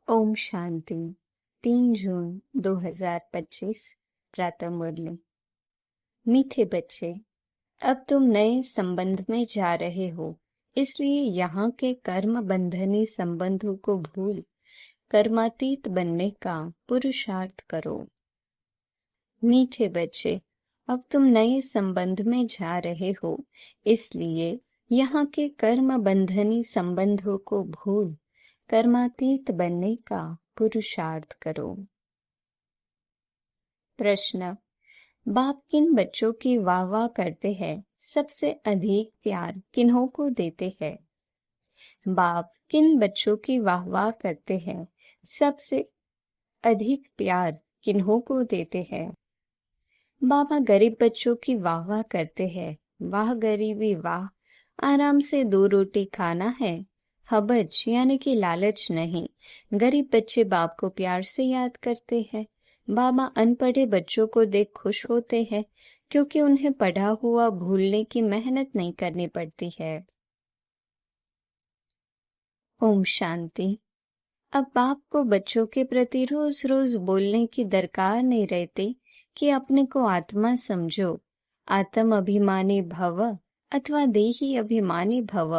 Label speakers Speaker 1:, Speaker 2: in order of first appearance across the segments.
Speaker 1: ओम शांति। 3 जून 2025 प्रातः मुरली। मीठे बच्चे, अब तुम नए संबंध में जा रहे हो, इसलिए यहाँ के कर्म बंधनी संबंधों को भूल कर्मातीत बनने का पुरुषार्थ करो। मीठे बच्चे, अब तुम नए संबंध में जा रहे हो, इसलिए यहाँ के कर्म बंधनी संबंधों को भूल कर्मातीत बनने का पुरुषार्थ करो। प्रश्न: बाप किन बच्चों की वाह वाह करते हैं? सबसे अधिक प्यार किन्हों को देते हैं? बाप किन बच्चों की वाह वाह करते हैं? सबसे अधिक प्यार किन्हों को देते हैं? बाबा गरीब बच्चों की वाह वाह करते हैं। वाह गरीबी वाह, आराम से 2 रोटी खाना है, हबज यानी कि लालच नहीं। गरीब बच्चे बाप को प्यार से याद करते हैं। बाबा अनपढ़े बच्चों को देख खुश होते हैं, क्योंकि उन्हें पढ़ा हुआ भूलने की मेहनत नहीं करनी पड़ती है। ओम शांति। अब बाप को बच्चों के प्रति रोज रोज बोलने की दरकार नहीं रहती कि अपने को आत्मा समझो। आत्म अभिमानी भव अथवा देही अभिमानी भव,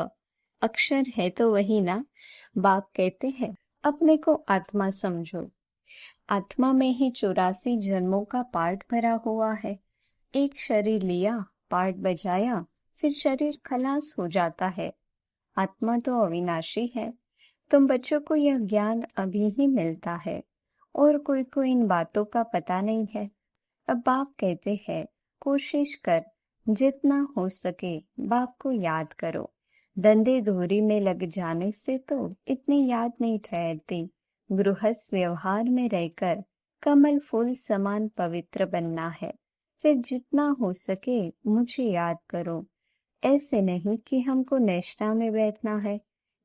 Speaker 1: अक्षर है तो वही ना। बाप कहते हैं अपने को आत्मा समझो। आत्मा में ही 84 जन्मों का पाठ भरा हुआ है। एक शरीर लिया, पाठ बजाया, फिर शरीर खलास हो जाता है। आत्मा तो अविनाशी है। तुम बच्चों को यह ज्ञान अभी ही मिलता है और कोई को इन बातों का पता नहीं है। अब बाप कहते हैं कोशिश कर, जितना हो सके बाप को याद करो। धंधे धोरी में लग जाने से तो इतनी याद नहीं ठहरती। गृहस्थ व्यवहार में रहकर कमल फूल समान पवित्र बनना है। फिर जितना हो सके मुझे याद करो। ऐसे नहीं कि हमको निष्ठा में बैठना है।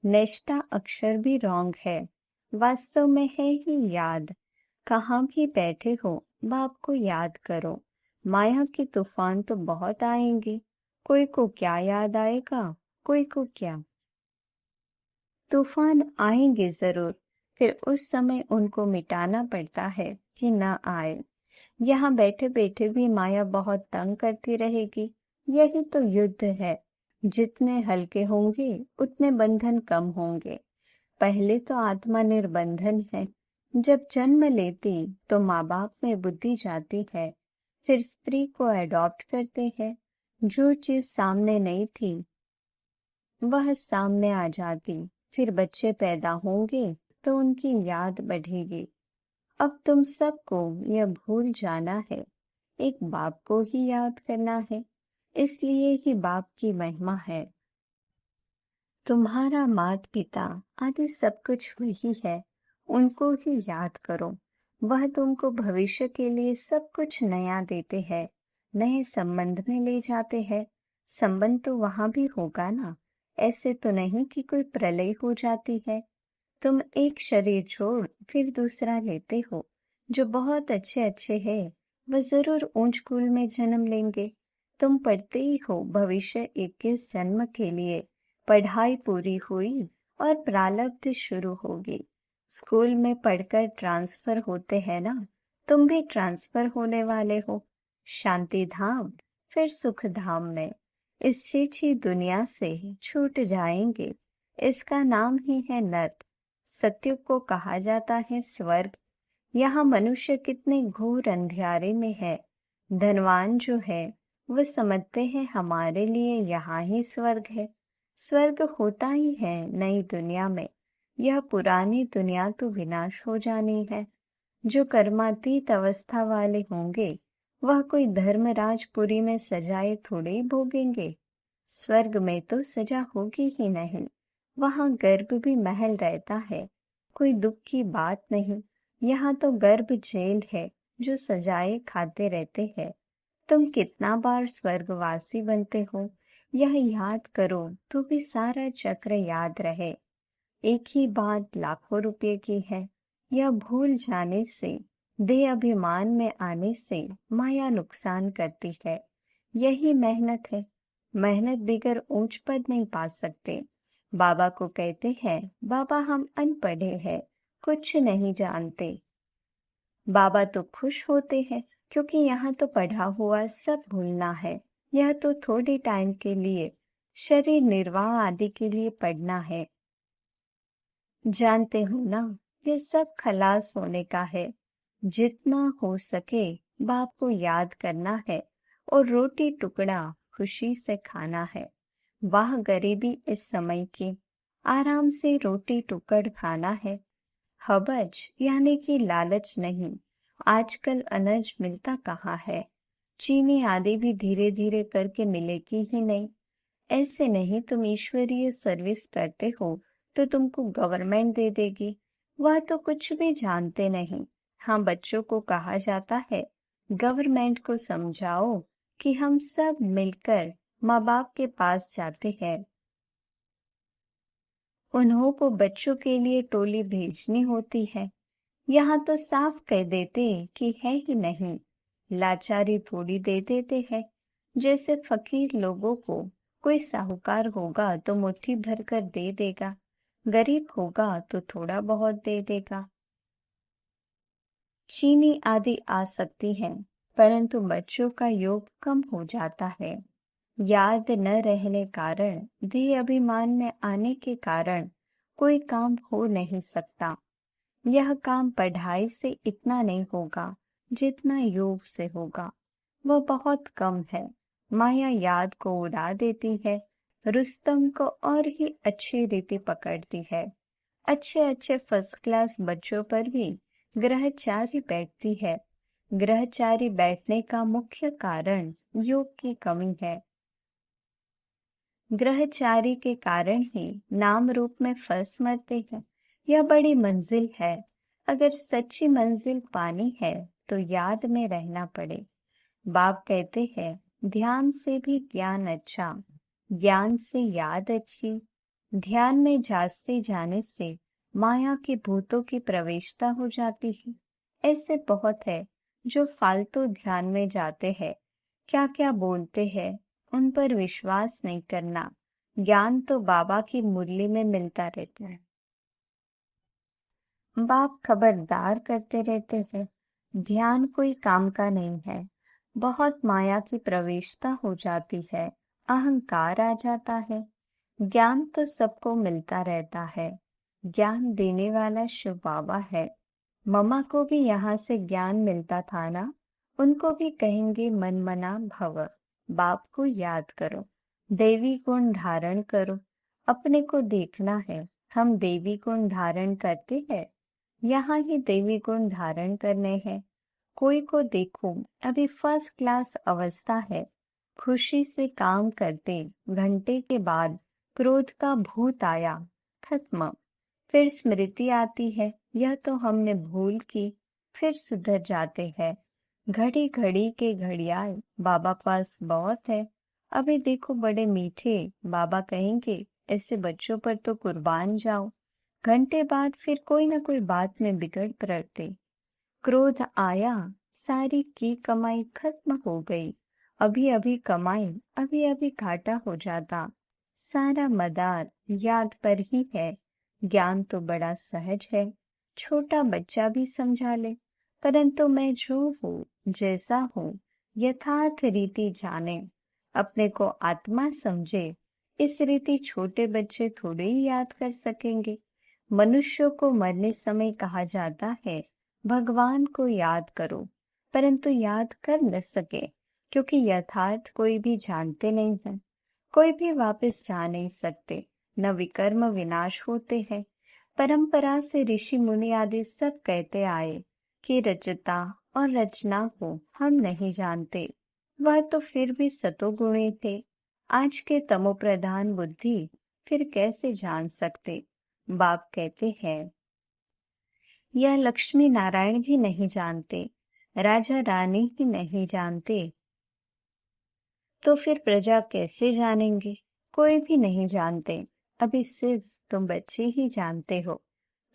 Speaker 1: निष्ठा अक्षर भी रॉन्ग है, वास्तव में है ही याद। कहाँ भी बैठे हो बाप को याद करो। माया की तूफान तो बहुत आएंगी, कोई को क्या याद आएगा, कोई को क्या। तूफान आएंगे जरूर, फिर उस समय उनको मिटाना पड़ता है कि ना आए। यहाँ बैठे बैठे भी माया बहुत तंग करती रहेगी। यही तो युद्ध है। जितने हल्के होंगे उतने बंधन कम होंगे। पहले तो आत्मा निर्बंधन है। जब जन्म लेती तो माँ बाप में बुद्धि जाती है, फिर स्त्री को एडॉप्ट करते हैं। जो चीज सामने नहीं थी वह सामने आ जाती। फिर बच्चे पैदा होंगे तो उनकी याद बढ़ेगी। अब तुम सबको यह भूल जाना है, एक बाप को ही याद करना है। इसलिए ही बाप की महिमा है। तुम्हारा माता पिता आदि सब कुछ वही है, उनको ही याद करो। वह तुमको भविष्य के लिए सब कुछ नया देते हैं, नए संबंध में ले जाते हैं। संबंध तो वहां भी होगा ना। ऐसे तो नहीं कि कोई प्रलय हो जाती है। तुम एक शरीर छोड़ फिर दूसरा लेते हो। जो बहुत अच्छे अच्छे है वह जरूर ऊंच कुल में जन्म लेंगे। तुम पढ़ते ही हो भविष्य 21 जन्म के लिए। पढ़ाई पूरी हुई और प्रारब्ध शुरू होगी। स्कूल में पढ़कर ट्रांसफर होते हैं ना, तुम भी ट्रांसफर होने वाले हो। शांति धाम फिर सुख धाम में। इस छीछी दुनिया से छूट जाएंगे। इसका नाम ही है नर्क। सत्य को कहा जाता है स्वर्ग। यहाँ मनुष्य कितने घोर अंधियारे में है। धनवान जो है वह समझते हैं हमारे लिए यहाँ ही स्वर्ग है। स्वर्ग होता ही है नई दुनिया में। यह पुरानी दुनिया तो विनाश हो जानी है। जो कर्मातीत अवस्था वाले होंगे वह कोई धर्मराजपुरी में सजाए थोड़े ही भोगेंगे। स्वर्ग में तो सजा होगी ही नहीं। वहाँ गर्भ भी महल रहता है, कोई दुख की बात नहीं। यहाँ तो गर्भ जेल है, जो सजाए खाते रहते हैं। तुम कितना बार स्वर्गवासी बनते हो, यह याद करो तो भी सारा चक्र याद रहे। एक ही बात लाखों रुपए की है। यह भूल जाने से, देह अभिमान में आने से माया नुकसान करती है। यही मेहनत है। मेहनत बिगर ऊंच पद नहीं पा सकते। बाबा को कहते हैं बाबा हम अनपढ़े हैं, कुछ नहीं जानते। बाबा तो खुश होते हैं क्योंकि यहाँ तो पढ़ा हुआ सब भूलना है। यह तो थोड़े टाइम के लिए शरीर निर्वाह आदि के लिए पढ़ना है। जानते हो ना, ये सब खलास होने का है। जितना हो सके बाप को याद करना है और रोटी टुकड़ा खुशी से खाना है। वाह गरीबी इस समय की, आराम से रोटी टुकड़ खाना है। हबज यानी कि लालच नहीं। आजकल अनाज मिलता कहाँ है। चीनी आदि भी धीरे धीरे करके मिलेगी ही नहीं। ऐसे नहीं, तुम ईश्वरीय सर्विस करते हो तो तुमको गवर्नमेंट दे देगी। वह तो कुछ भी जानते नहीं। हाँ, बच्चों को कहा जाता है गवर्नमेंट को समझाओ कि हम सब मिलकर माँ बाप के पास जाते हैं। उन्हों को बच्चों के लिए टोली भेजनी होती है। यहाँ तो साफ कह देते कि है ही नहीं। लाचारी थोड़ी दे देते हैं। जैसे फकीर लोगों को कोई साहूकार होगा तो मुट्ठी भर कर दे देगा, गरीब होगा तो थोड़ा बहुत दे देगा। चीनी आदि आ सकती है, परंतु बच्चों का योग कम हो जाता है। याद न रहने कारण, देह अभिमान में आने के कारण कोई काम हो नहीं सकता। यह काम पढ़ाई से इतना नहीं होगा जितना योग से होगा। वह बहुत कम है। माया याद को उड़ा देती है। रुस्तम को और ही अच्छी रीति पकड़ती है। अच्छे अच्छे फर्स्ट क्लास बच्चों पर भी ग्रहचारी बैठती है। ग्रहचारी बैठने का मुख्य कारण योग की कमी है। ग्रहचारी के कारण ही नाम रूप में फंस मरते हैं। यह बड़ी मंजिल है। अगर सच्ची मंजिल पानी है तो याद में रहना पड़े। बाप कहते हैं ध्यान से भी ज्ञान अच्छा, ज्ञान से याद अच्छी। ध्यान में जाते जाने से माया के भूतों की प्रवेशता हो जाती है। ऐसे बहुत है जो फालतू ध्यान में जाते हैं, क्या क्या बोलते हैं, उन पर विश्वास नहीं करना। ज्ञान तो बाबा की मुरली में मिलता रहता है। बाप खबरदार करते रहते हैं, ध्यान कोई काम का नहीं है। बहुत माया की प्रवेशता हो जाती है, अहंकार आ जाता है। ज्ञान तो सबको मिलता रहता है। ज्ञान देने वाला शिव बाबा है। मम्मा को भी यहाँ से ज्ञान मिलता था ना, उनको भी कहेंगे मन मना भव। बाप को याद करो, देवी गुण धारण करो। अपने को देखना है, हम देवी गुण धारण करते हैं। यहाँ ही देवी गुण धारण करने हैं। कोई को देखो, अभी फर्स्ट क्लास अवस्था है, खुशी से काम करते, घंटे के बाद क्रोध का भूत आया, खत्म। फिर स्मृति आती है, यह तो हमने भूल की, फिर सुधर जाते हैं। घड़ी घड़ी के घड़ियाल बाबा पास बहुत है। अभी देखो बड़े मीठे बाबा कहेंगे ऐसे बच्चों पर तो कुर्बान जाओ। घंटे बाद फिर कोई ना कोई बात में बिगड़ पड़ते। क्रोध आया, सारी की कमाई खत्म हो गई। अभी अभी कमाई, अभी अभी घाटा हो जाता। सारा मदार याद पर ही है। ज्ञान तो बड़ा सहज है, छोटा बच्चा भी समझा ले। परंतु मैं जो हूँ, जैसा हूँ, यथार्थ रीति जाने, अपने को आत्मा समझे, इस रीति छोटे बच्चे थोड़े ही याद कर सकेंगे। मनुष्यों को मरने समय कहा जाता है भगवान को याद करो, परंतु याद कर न सके, क्योंकि यथार्थ कोई भी जानते नहीं है। कोई भी वापस जा नहीं सकते, न विकर्म विनाश होते हैं। परंपरा से ऋषि मुनि आदि सब कहते आए कि रचता और रचना को हम नहीं जानते। वह तो फिर भी सतोगुणी थे। आज के तमोप्रधान बुद्धि फिर कैसे जान सकते। बाप कहते हैं यह लक्ष्मी नारायण भी नहीं जानते, राजा रानी ही नहीं जानते, तो फिर प्रजा कैसे जानेंगे। कोई भी नहीं जानते। अभी सिर्फ तुम बच्चे ही जानते हो।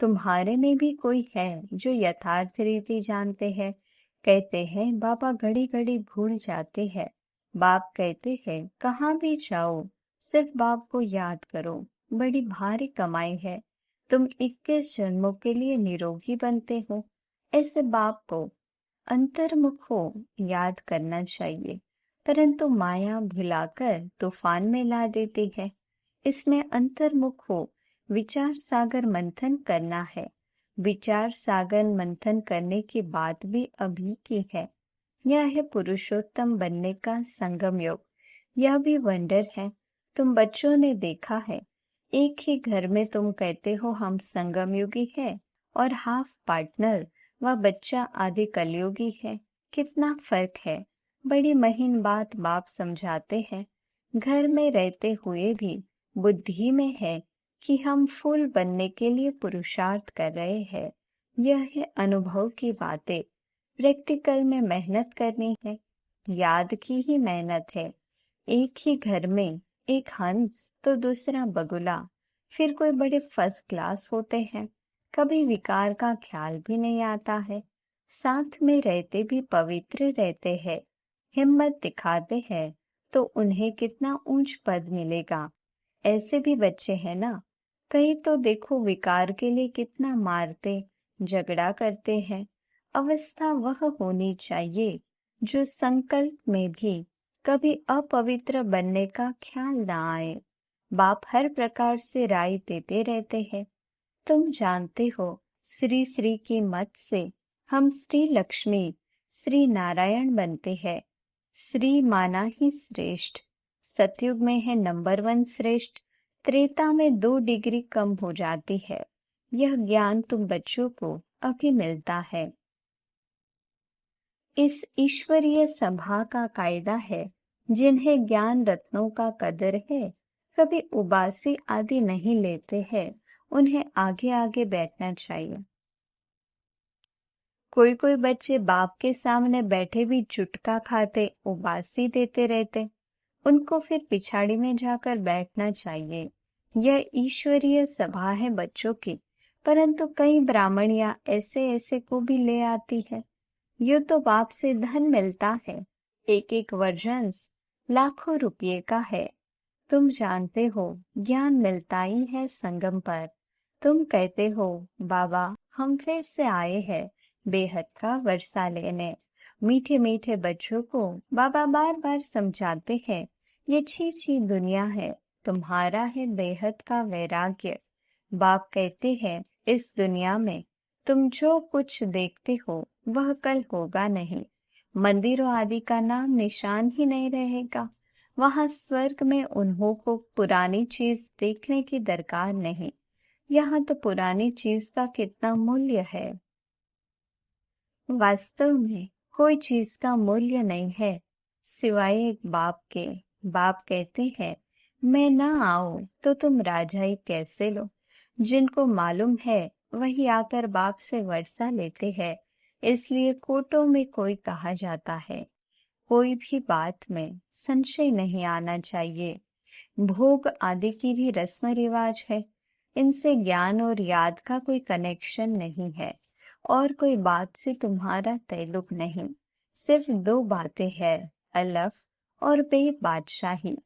Speaker 1: तुम्हारे में भी कोई है जो यथार्थ रीति जानते हैं। कहते हैं बाबा घड़ी घड़ी भूल जाते हैं। बाप कहते हैं कहाँ भी जाओ, सिर्फ बाप को याद करो। बड़ी भारी कमाई है। तुम 21 जन्मों के लिए निरोगी बनते हो। ऐसे बाप को अंतर्मुख हो याद करना चाहिए, परंतु माया भुलाकर तूफान में ला देती है। इसमें अंतर्मुख हो विचार सागर मंथन करना है। विचार सागर मंथन करने की बात भी अभी की है। यह है पुरुषोत्तम बनने का संगम योग। यह भी वंडर है। तुम बच्चों ने देखा है, एक ही घर में तुम कहते हो हम संगम योगी है, और हाफ पार्टनर व बच्चा आदि कलयुगी है। कितना फर्क है। बड़ी महीन बात बाप समझाते हैं। घर में रहते हुए भी बुद्धि में है कि हम फूल बनने के लिए पुरुषार्थ कर रहे हैं। यह है अनुभव की बातें। प्रैक्टिकल में मेहनत करनी है। याद की ही मेहनत है। एक ही घर में एक हंस तो दूसरा बगुला, फिर कोई बड़े फर्स्ट क्लास होते हैं। कभी विकार का ख्याल भी नहीं आता है। साथ में रहते भी पवित्र रहते हैं। हिम्मत दिखाते हैं तो उन्हें कितना ऊंच पद मिलेगा। ऐसे भी बच्चे हैं ना। कई तो देखो विकार के लिए कितना मारते झगड़ा करते हैं। अवस्था वह होनी चाहिए जो संकल्प में भी कभी अपवित्र बनने का ख्याल ना आए। बाप हर प्रकार से राय देते रहते हैं। तुम जानते हो, श्री श्री की मत से हम श्री लक्ष्मी श्री नारायण बनते हैं। श्री माना ही श्रेष्ठ। सतयुग में है नंबर 1 श्रेष्ठ। त्रेता में 2 डिग्री कम हो जाती है। यह ज्ञान तुम बच्चों को अभी मिलता है। इस ईश्वरीय सभा का कायदा है, जिन्हें ज्ञान रत्नों का कदर है, कभी उबासी आदि नहीं लेते हैं, उन्हें आगे आगे बैठना चाहिए। कोई कोई बच्चे बाप के सामने बैठे भी चुटका खाते उबासी देते रहते, उनको फिर पिछाड़ी में जाकर बैठना चाहिए। यह ईश्वरीय सभा है बच्चों की, परंतु कई ब्राह्मणियां ऐसे ऐसे को भी ले आती है। ये तो बाप से धन मिलता है। एक एक वर्जन्स लाखों रुपये का है। तुम जानते हो ज्ञान मिलता ही है संगम पर। तुम कहते हो बाबा हम फिर से आए हैं बेहद का वर्षा लेने। मीठे मीठे बच्चों को बाबा बार बार समझाते हैं, ये छी छी दुनिया है, तुम्हारा है बेहद का वैराग्य। बाप कहते हैं इस दुनिया में तुम जो कुछ देखते हो वह कल होगा नहीं। मंदिरों आदि का नाम निशान ही नहीं रहेगा। वहां स्वर्ग में उन्हों को पुरानी चीज देखने की दरकार नहीं। यहाँ तो पुरानी चीज का कितना मूल्य है। वास्तव में कोई चीज का मूल्य नहीं है सिवाय एक बाप के। बाप कहते हैं मैं ना आऊं तो तुम राजाई कैसे लो। जिनको मालूम है वही आकर बाप से वर्षा लेते हैं। इसलिए कोटों में कोई कहा जाता है। कोई भी बात में संशय नहीं आना चाहिए। भोग आदि की भी रस्म रिवाज है। इनसे ज्ञान और याद का कोई कनेक्शन नहीं है, और कोई बात से तुम्हारा ताल्लुक नहीं। सिर्फ 2 बातें हैं, अलफ और बे बादशाही।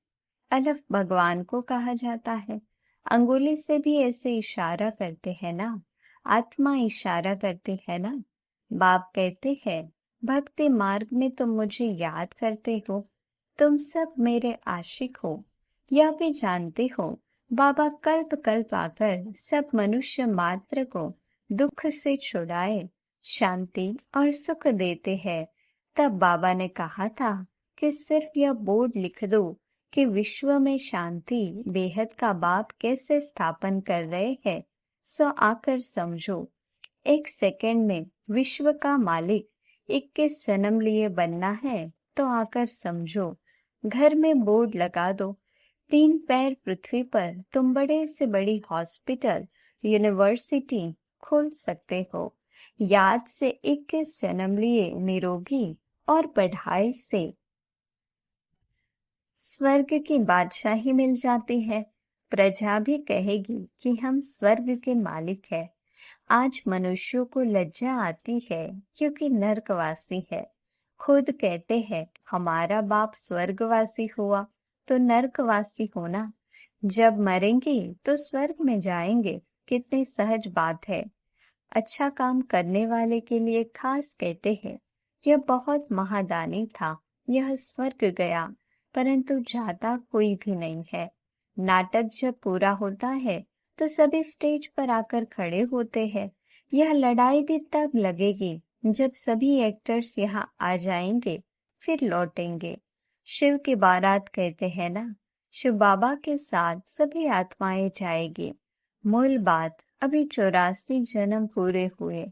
Speaker 1: अलफ भगवान को कहा जाता है। अंगुली से भी ऐसे इशारा करते हैं ना। आत्मा इशारा करती है ना। बाप कहते हैं भक्ति मार्ग में तुम मुझे याद करते हो। तुम सब मेरे आशिक हो। यह भी जानते हो बाबा कल्प कल्प आकर सब मनुष्य मात्र को दुख से छुड़ाए शांति और सुख देते हैं। तब बाबा ने कहा था कि सिर्फ यह बोर्ड लिख दो कि विश्व में शांति बेहद का बाप कैसे स्थापन कर रहे हैं, सो आकर समझो। 1 सेकंड में विश्व का मालिक 21 जन्म लिए बनना है तो आकर समझो। घर में बोर्ड लगा दो। 3 पैर पृथ्वी पर तुम बड़े से बड़ी हॉस्पिटल यूनिवर्सिटी खोल सकते हो। याद से 21 जन्म लिए निरोगी और पढ़ाई से स्वर्ग की बादशाही मिल जाती है। प्रजा भी कहेगी कि हम स्वर्ग के मालिक हैं। आज मनुष्यों को लज्जा आती है क्योंकि नरकवासी है। खुद कहते हैं हमारा बाप स्वर्गवासी हुआ तो नरकवासी होना। जब मरेंगे तो स्वर्ग में जाएंगे, कितनी सहज बात है। अच्छा काम करने वाले के लिए खास कहते हैं, यह बहुत महादानी था, यह स्वर्ग गया, परंतु जाता कोई भी नहीं है। नाटक जब पूरा होता है तो सभी स्टेज पर आकर खड़े होते हैं। यह लड़ाई भी तब लगेगी जब सभी एक्टर्स यहाँ आ जाएंगे, फिर लौटेंगे। शिव की बारात कहते हैं ना, शिव बाबा के साथ सभी आत्माएं जाएगी। मूल बात, अभी 84 जन्म पूरे हुए,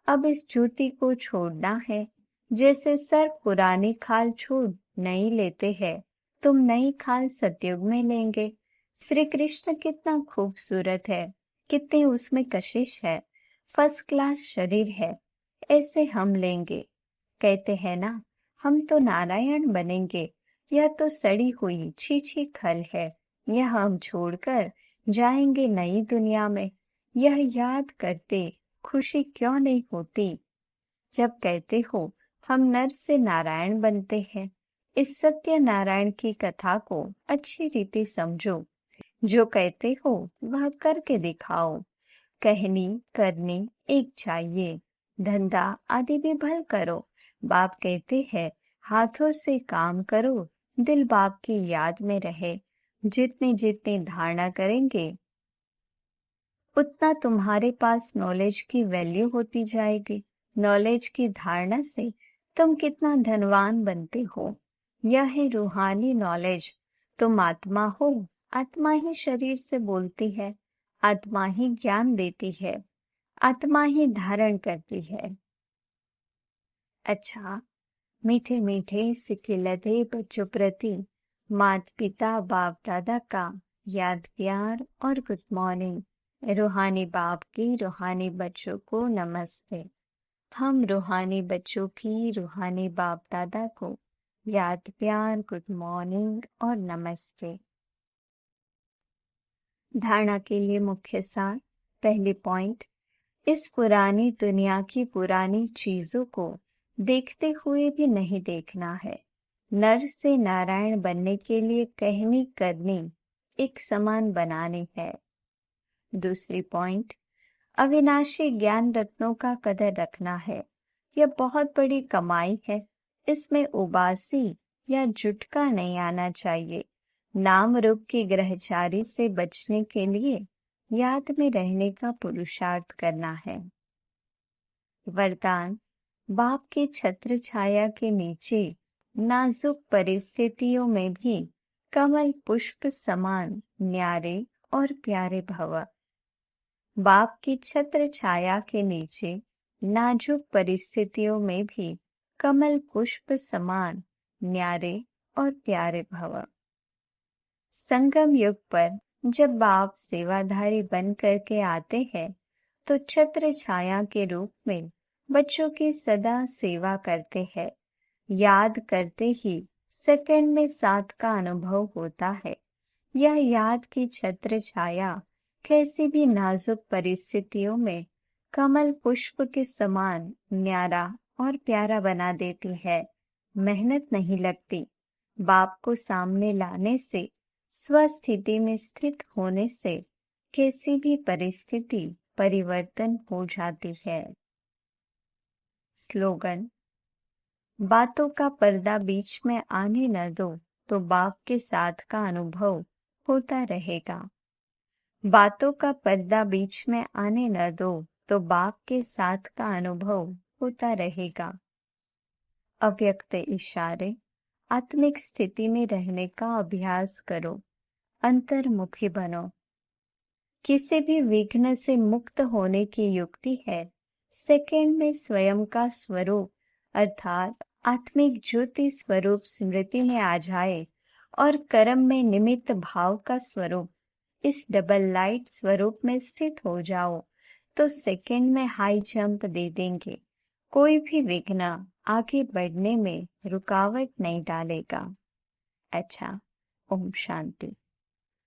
Speaker 1: अब इस ज्योति को छोड़ना है। जैसे सर्प पुरानी खाल छोड़ नई लेते हैं, तुम नई खाल सतयुग में लेंगे। श्री कृष्ण कितना खूबसूरत है, कितनी उसमें कशिश है, फर्स्ट क्लास शरीर है, ऐसे हम लेंगे। कहते हैं ना, हम तो नारायण बनेंगे, यह तो सड़ी हुई छीछी खल है, यह हम छोड़कर जाएंगे नई दुनिया में। यह याद करते खुशी क्यों नहीं होती जब कहते हो हम नर से नारायण बनते हैं। इस सत्य नारायण की कथा को अच्छी रीति समझो। जो कहते हो वह करके दिखाओ। कहनी करनी एक चाहिए, धंधा आदि भी भल करो। बाप कहते हैं हाथों से काम करो, दिल बाप की याद में रहे। जितनी जितनी धारणा करेंगे उतना तुम्हारे पास नॉलेज की वैल्यू होती जाएगी। नॉलेज की धारणा से तुम कितना धनवान बनते हो। यह है रूहानी नॉलेज। तुम आत्मा हो, आत्मा ही शरीर से बोलती है, आत्मा ही ज्ञान देती है, आत्मा ही धारण करती है। अच्छा, मीठे मीठे सिखिलते बच्चों प्रति माता पिता बाप दादा का याद प्यार और गुड मॉर्निंग। रूहानी बाप की रूहानी बच्चों को नमस्ते। हम रूहानी बच्चों की रूहानी बाप दादा को याद प्यार गुड मॉर्निंग और नमस्ते। धारणा के लिए मुख्य सार। पहली पॉइंट, इस पुरानी दुनिया की पुरानी चीजों को देखते हुए भी नहीं देखना है। नर से नारायण बनने के लिए कहनी करनी एक समान बनानी है। दूसरी पॉइंट, अविनाशी ज्ञान रत्नों का कदर रखना है। यह बहुत बड़ी कमाई है, इसमें उबासी या झुटका नहीं आना चाहिए। नाम रूप की ग्रहचारी से बचने के लिए याद में रहने का पुरुषार्थ करना है। वरदान, बाप की छत्र छाया के नीचे नाजुक परिस्थितियों में भी कमल पुष्प समान न्यारे और प्यारे भव। बाप की छत्र छाया के नीचे नाजुक परिस्थितियों में भी कमल पुष्प समान न्यारे और प्यारे भव। संगम युग पर जब बाप सेवाधारी बन करके आते हैं तो छत्र छाया के रूप में बच्चों की सदा सेवा करते हैं। याद करते ही सेकंड में साथ का अनुभव होता है। यह याद की छत्र छाया कैसी भी नाजुक परिस्थितियों में कमल पुष्प के समान न्यारा और प्यारा बना देती है। मेहनत नहीं लगती। बाप को सामने लाने से, स्वस्थिति में स्थित होने से कैसी भी परिस्थिति परिवर्तन हो जाती है। स्लोगन, बातों का पर्दा बीच में आने न दो तो बाप के साथ का अनुभव होता रहेगा। बातों का पर्दा बीच में आने न दो तो बाप के साथ का अनुभव होता रहेगा। अव्यक्त इशारे, आत्मिक स्थिति में रहने का अभ्यास करो। अंतर्मुखी बनो। किसी भी विघ्न से मुक्त होने की युक्ति है सेकंड में स्वयं का स्वरूप अर्थात आत्मिक ज्योति स्वरूप स्मृति में आ जाए और कर्म में निमित्त भाव का स्वरूप इस डबल लाइट स्वरूप में स्थित हो जाओ तो सेकंड में हाई जंप दे देंगे। कोई भी विघ्न आगे बढ़ने में रुकावट नहीं डालेगा। अच्छा, ओम शांति।